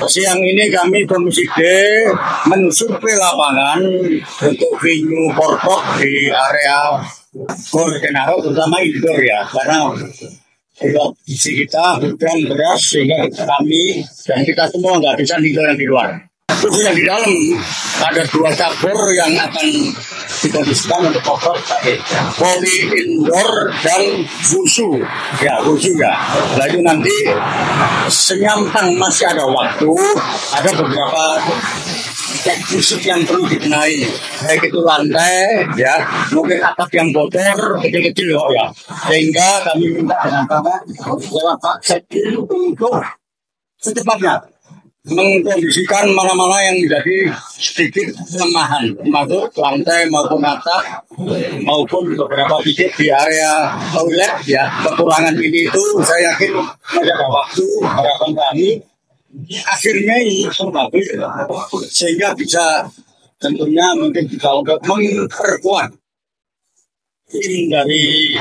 Siang ini kami Komisi D mensurvei lapangan untuk venue portok di area Gor Kenaro, terutama indoor ya, karena kondisi kita hujan deras sehingga kami dan kita semua nggak bisa tidur yang di luar. Terus yang di dalam ada 2 cabur yang akan dikondisikan untuk portok voli indoor dan wushu ya. Lalu nanti senyampang masih ada waktu, ada beberapa teknik yang perlu dibenahi, baik itu lantai ya, mungkin atap yang bocor kecil-kecil ya, sehingga kami minta dengan lewat Pak Sekjen untuk secepatnya mengkondisikan mana-mana yang menjadi sedikit kelemahan, termasuk lantai maupun atap maupun beberapa titik di area toilet ya. Kekurangan ini itu saya yakin ada waktu harapan kami akhir Mei bagus sehingga bisa tentunya mungkin bisa untuk memperkuat tim dari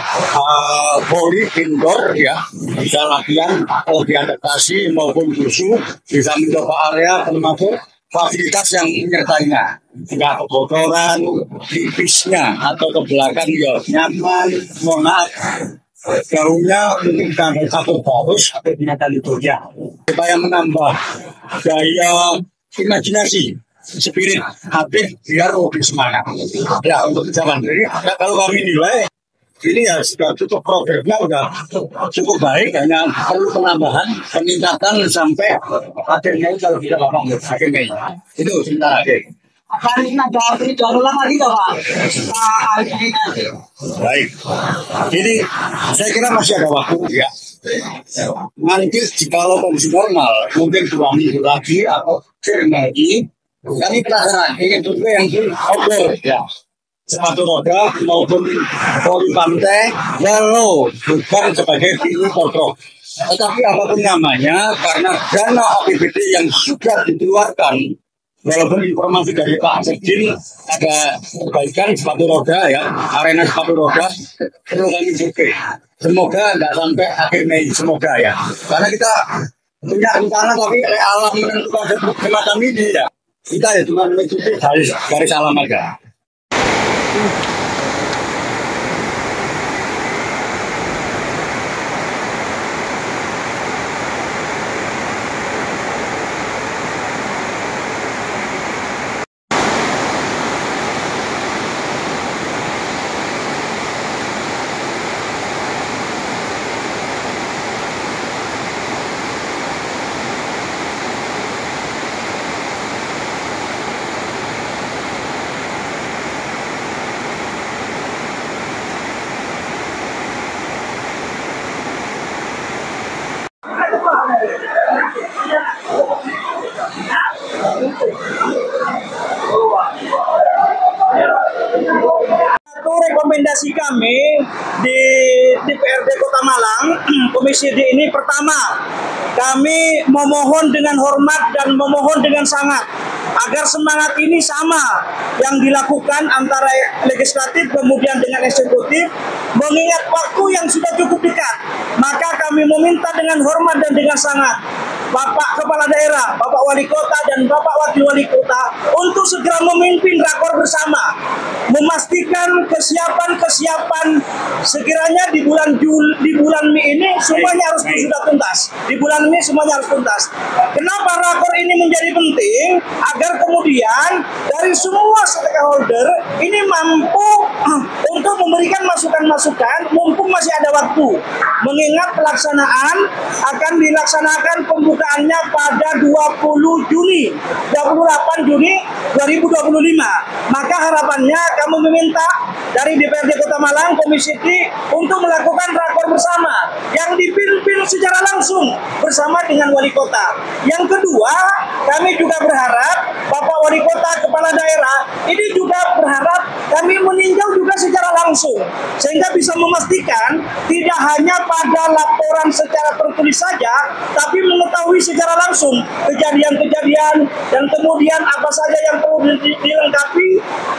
voli indoor ya, bisa latihan diadaptasi maupun wushu, bisa mencoba area termasuk fasilitas yang menyertainya, nggak kebocoran tipisnya atau ke belakang ya nyaman, monat jauhnya mungkin sampai 1 bagus atau binatang liturnya supaya menambah daya imajinasi, spirit hati biar lebih semangat ya untuk jalan. Jadi kalau kami nilai ini ya sudah cukup progresnya, sudah cukup baik, hanya perlu penambahan peningkatan sampai akhirnya kalau tidak ngomong akhirnya itu sebentar lagi. Baik, jadi saya kira masih ada waktu ya. Nanti jika kondisi normal mungkin 2 minggu lagi atau lagi kami pelaksanaan ingin juga yang outdoor ya, sepatu roda maupun voli pantai, walau bukan sebagai venue portok, tetapi apapun namanya karena dana APBD yang sudah dikeluarkan. Walaupun informasi dari Pak Sekjen ada perbaikan sepatu roda ya, arena sepatu roda perlu kami survei. Semoga nggak sampai akhir Mei, semoga ya. Karena kita punya rencana tapi alam menentukan semacam ini ya. Kita ya cuma mengikuti garis alam aja. Rekomendasi kami di DPRD Kota Malang, Komisi D ini, pertama, kami memohon dengan hormat dan memohon dengan sangat agar semangat ini sama yang dilakukan antara legislatif kemudian dengan eksekutif, mengingat waktu yang sudah cukup dekat. Maka kami meminta dengan hormat dan dengan sangat Bapak Kepala Daerah, Bapak Wali Kota dan Bapak Wakil Wali Kota untuk segera memimpin rakor bersama, memastikan kesiapan sekiranya di bulan Mei ini semuanya harus sudah tuntas. Di bulan Mei semuanya harus tuntas. Kenapa rakor ini menjadi penting? Agar kemudian dari semua stakeholder ini mampu untuk memberikan masukan-masukan mumpung masih ada waktu. Mengingat pelaksanaan akan dilaksanakan pembukaannya pada 28 Juni 2025. Maka harapannya kami meminta dari DPRD Kota Malang, Komisi D untuk melakukan rakor bersama yang dipimpin secara langsung bersama dengan Wali Kota. Yang kedua, kami juga berharap Bapak Wali Kota, Kepala Daerah ini juga berharap kami meninjau juga secara langsung sehingga bisa memastikan tidak hanya pada laporan secara tertulis saja, tapi mengetahui secara langsung kejadian-kejadian dan kemudian apa saja yang perlu dilengkapi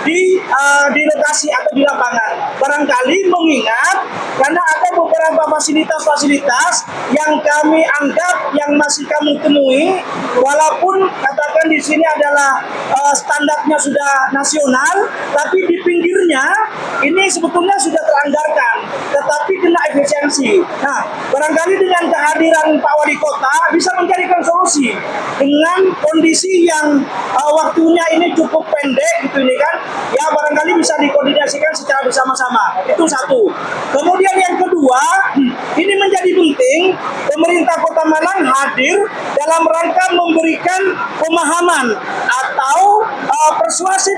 di lokasi atau di lapangan. barangkali mengingat karena ada beberapa fasilitas-fasilitas yang kami anggap yang masih kami temui, walaupun katakan di sini adalah standarnya sudah nasional, tapi di pinggirnya ini sebetulnya sudah teranggarkan, tetapi kena efisiensi. Nah, barangkali dengan kehadiran Pak Wali Kota bisa mencarikan solusi dengan kondisi yang waktunya ini cukup pendek gitu ini kan, ya barangkali bisa dikoordinasikan secara bersama-sama. Itu satu. Kemudian yang kedua, ini menjadi penting pemerintah Kota Malang hadir dalam rangka memberikan pemahaman atau persuasif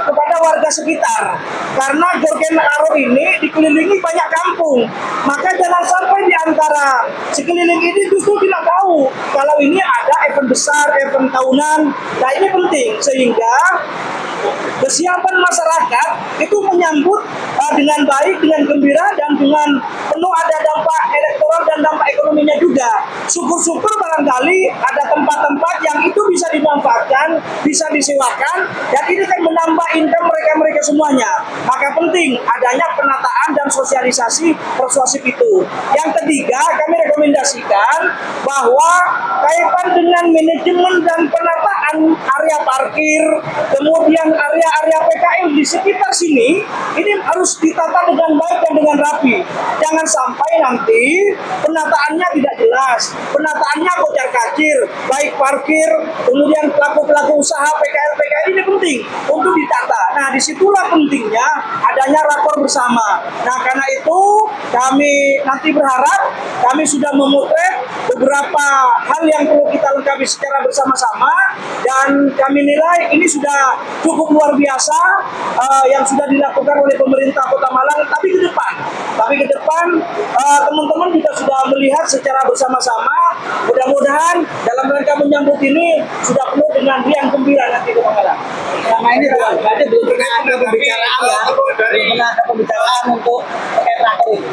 kepada warga sekitar. Karena Gorgen Aro ini dikelilingi banyak kampung, maka jangan sampai di antara sekeliling ini justru tidak tahu kalau ini ada event besar, event tahunan. Nah ini penting sehingga kesiapan masyarakat itu menyambut dengan baik, dengan gembira, dan dengan penuh ada dampak elektoral dan dampak ekonominya juga. Syukur-syukur barangkali ada tempat-tempat yang itu bisa dimanfaatkan, bisa disewakan, dan ini kan menambah income mereka-mereka semuanya. Maka penting adanya penataan dan sosialisasi persuasif itu. Yang ketiga, kami rekomendasikan bahwa kaitan dengan manajemen dan penataan area parkir, kemudian area-area PKL di sekitar sini, ini harus ditata dengan baik dan dengan rapi. Jangan sampai nanti penataannya tidak jelas, penataannya kocar-kacir, baik parkir, kemudian pelaku-pelaku usaha PKL ini penting untuk ditata. Nah, disitulah pentingnya adanya rapor bersama. Nah, karena itu kami nanti berharap kami sudah memotret beberapa hal yang perlu kita lengkapi secara bersama-sama, dan kami nilai ini sudah cukup luar biasa yang sudah dilakukan oleh pemerintah Kota Malang. Tapi ke depan teman-teman juga sudah melihat secara bersama-sama. Mudah-mudahan dalam rangka menyambut ini sudah penuh dengan riang gembira nanti Kota Malang. Selama ini berarti belum pernah ada pembicaraan ya, belum pernah ada pembicaraan untuk rakor itu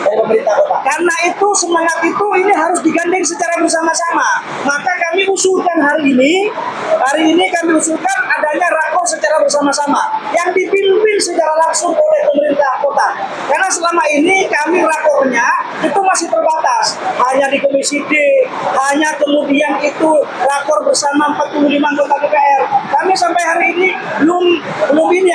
dari pemerintah kota. Karena itu semangat itu ini harus digandeng secara bersama-sama. Maka kami usulkan hari ini kami usulkan adanya rakor secara bersama-sama yang dipimpin secara langsung oleh pemerintah kota. Karena selama ini kami rakornya itu masih terbatas, hanya di Komisi D, hanya kemudian itu rakor bersama 45 anggota DPR. Kami sampai hari ini belum ini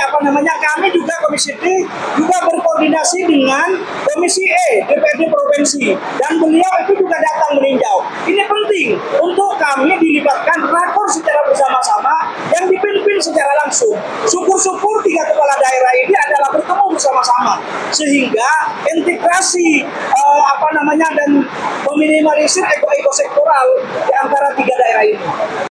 kami juga Komisi D juga berkoordinasi dengan Komisi E DPRD Provinsi, dan beliau itu juga datang meninjau. Ini penting untuk kami dilibatkan rakor secara bersama-sama yang dipimpin secara langsung. Syukur-syukur 3 kepala daerah ini adalah bertemu bersama-sama sehingga integrasi dan meminimalisir ego-ego sektoral di antara 3 daerah ini.